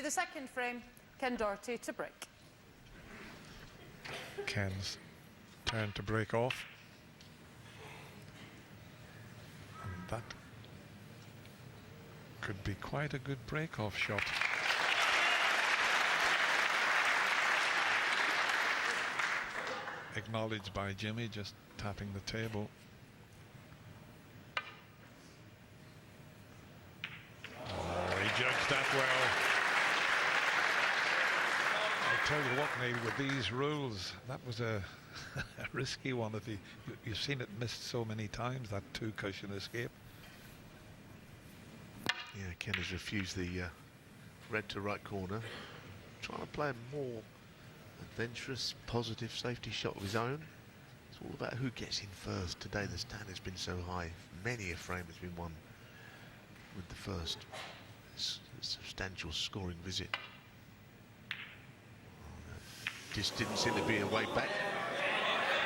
the second frame, Ken Doherty to break. Ken's turn to break off. And that could be quite a good break-off shot. Acknowledged by Jimmy, just tapping the table. Oh, he judged that well. I tell you what, Neil, with these rules, that was a risky one. If you've seen it missed so many times, that two-cushion escape. Yeah, Ken has refused the red to right corner, trying to play a more adventurous, positive safety shot of his own. It's all about who gets in first. Today the standard's been so high. Many a frame has been won with the first. It's a substantial scoring visit. Just didn't seem to be a way back.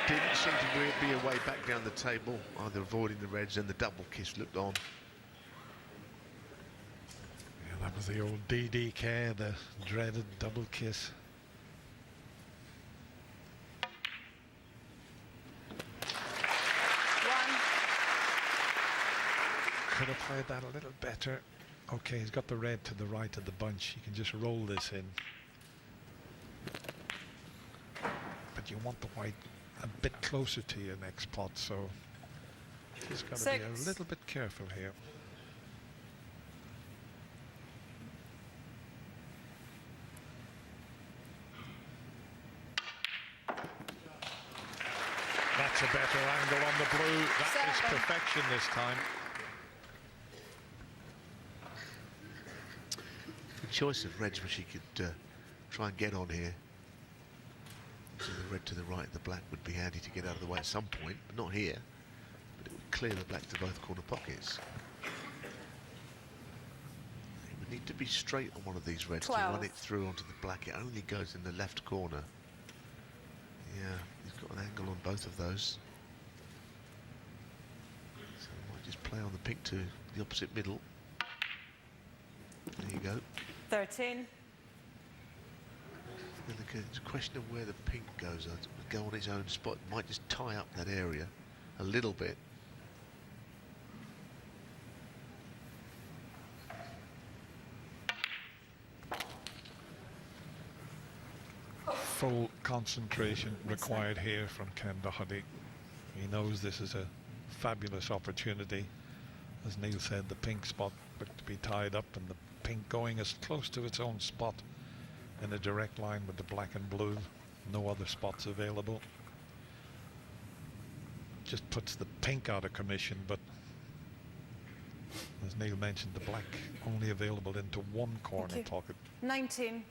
Didn't seem to be a way back down the table, either avoiding the reds, and the double kiss looked on. Yeah, that was the old DDK, the dreaded double kiss. Could have played that a little better. Okay, he's got the red to the right of the bunch. You can just roll this in. But you want the white a bit closer to your next pot, so he's got to be a little bit careful here. That's a better angle on the blue. That is perfection this time. Good choice of reds, which he could try and get on here. So the red to the right, the black would be handy to get out of the way at some point, but not here. But it would clear the black to both corner pockets. He would need to be straight on one of these reds 12. to run it through onto the black. It only goes in the left corner. Yeah, he's got an angle on both of those. So he might just play on the pink to the opposite middle. There you go. 13. It's a question of where the pink goes. It would go on its own spot. It might just tie up that area a little bit. Full concentration required here from Ken Doherty. He knows this is a fabulous opportunity. As Neil said, the pink spot looked to be tied up, and the pink going as close to its own spot in a direct line with the black and blue. No other spots available. Just puts the pink out of commission, but as Neil mentioned, the black only available into one corner pocket. 19.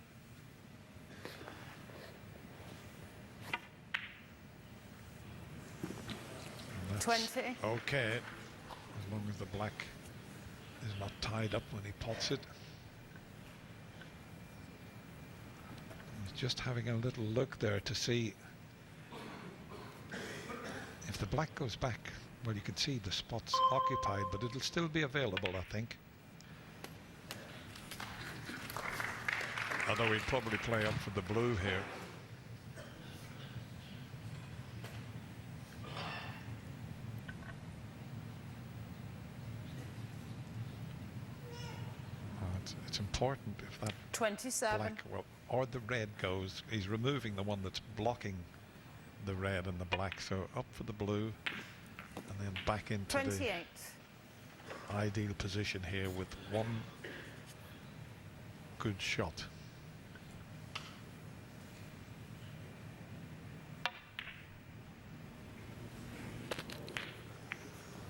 That's 20. okay, as long as the black is not tied up when he pots it. He's just having a little look there to see if the black goes back. Well, you can see the spot's occupied, but it'll still be available, I think. Although he'd probably play up for the blue here. It's important if that 27. black, well, or the red goes, he's removing the one that's blocking the red and the black, so up for the blue and then back into 28. the ideal position here with one good shot.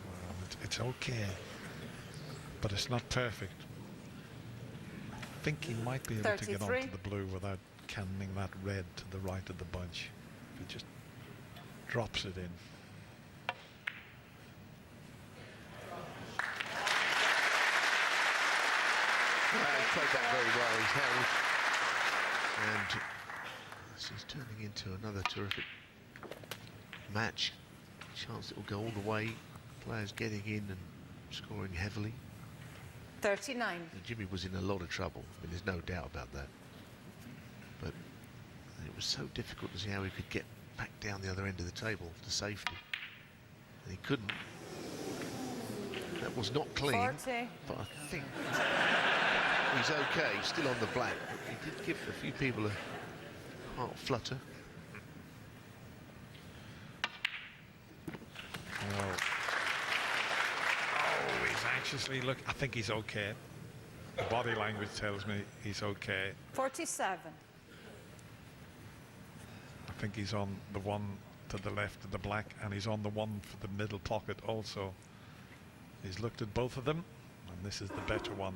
Well, it's okay, but it's not perfect. I think he might be able 33. to get onto the blue without cannoning that red to the right of the bunch. If he just drops it in. He's played that very well. He's held, and this is turning into another terrific match. Chance it will go all the way. Players getting in and scoring heavily. 39. And Jimmy was in a lot of trouble. I mean, there's no doubt about that. But it was so difficult to see how he could get back down the other end of the table to safety. And he couldn't. That was not clean. 40. But I think he's okay, still on the black. But he did give a few people a heart flutter. Oh, he's anxiously look. I think he's okay. The body language tells me he's okay. 47. I think he's on the one to the left of the black, and he's on the one for the middle pocket also. He's looked at both of them, and this is the better one.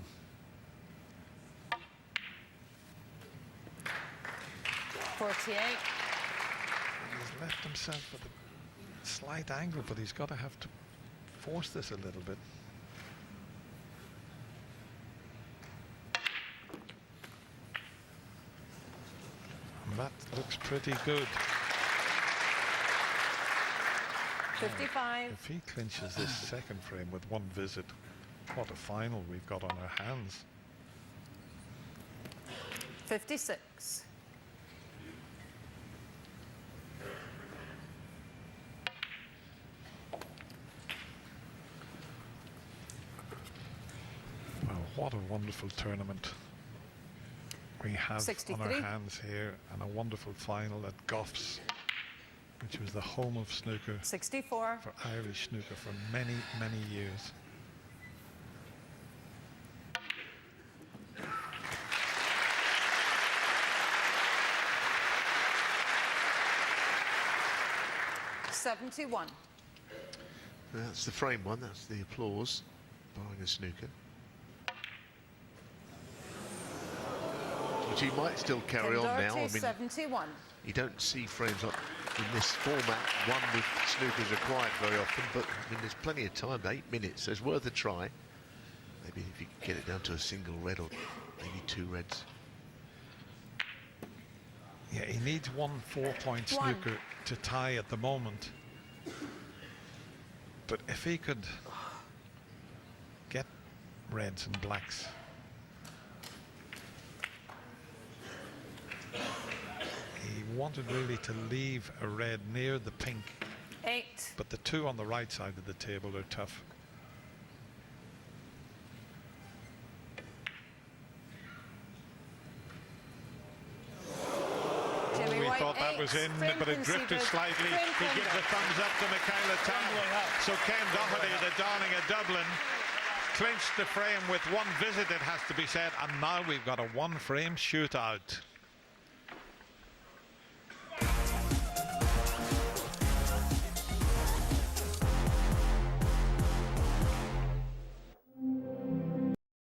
48. He's left himself at a slight angle, but he's got to have to force this a little bit. And that looks pretty good. 55. If he clinches this second frame with one visit, what a final we've got on our hands. 56. Well, what a wonderful tournament we have 63. on our hands here, and a wonderful final at Goffs, which was the home of snooker 64. for Irish snooker for many, many years. $71. That's the frame one, that's the applause, barring a snooker. Which he might still carry on now. I mean, 71. you don't see frames like in this format, one with snookers required very often, but I mean, there's plenty of time, 8 minutes, so it's worth a try. Maybe if you could get it down to a single red or maybe 2 reds. Yeah, he needs one 4-point snooker to tie at the moment. But if he could get reds and blacks, he wanted really to leave a red near the pink. 8. But the two on the right side of the table are tough. Jimmy We White, thought that 8. was in, Frame but it drifted conceded. slightly. Frame He gives a thumbs up to Michaela Town. So Ken Doherty, the darling of Dublin, clinched the frame with one visit, it has to be said. And now we've got a one-frame shootout.